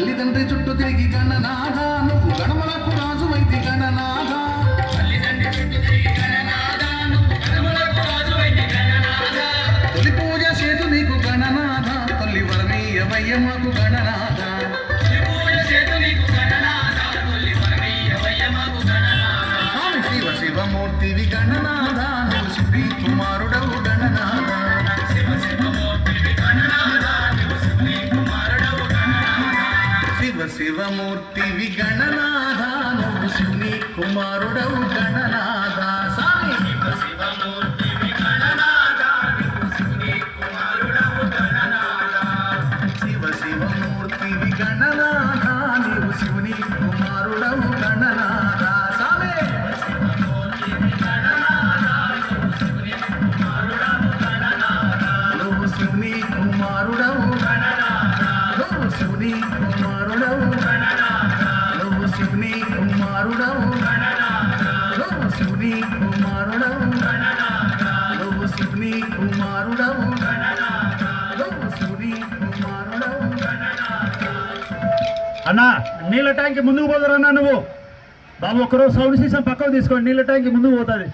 తల్లిదండ్రి చుట్టూ తిరిగి గణనాథ నువ్వు గణములకు రాజు వైతి గణనాథ తొలి పూజ చేతు నీకు గణనాథ తల్లి వరమీయవయ్య మాకు గణనాథ శివ శివమూర్తివి గణనాథ నువ్వు శ్రీ కుమారుడవు గణనాథ శివ శివమూర్తివి గణనాథ నువ్వు శ్రీ కుమారుడవు గణనాథ శివ శివమూర్తివి గణనాథ నువ్వు శివుని కుమారుడవు గణనాథ స్వామి శివ శివమూర్తివి గణనాథ నువ్వు శివుని కుమారుడవు గణనాథ శివ శివమూర్తివి గణనాథ నువ్వు శివుని కుమారుడవు గణనాథ స్వామి నువ్వు శివుని కుమారుడవు నువ్వు శివుని కుమారుడవు నువ్వు శివుని కుమారుడవు నువ్వు శివుని కుమారుడవు నువ్వు శివుని కుమారుడవు నువ్వు శివుని కుమారుడవు. అన్నా నీళ్ళ ట్యాంక్ ముందుకు పోతారన్నా నువ్వు బాబు ఒక్కరోజు సౌండ్ సిస్టమ్ పక్కకు తీసుకోండి నీళ్ళ ట్యాంక్ ముందుకు పోతుంది.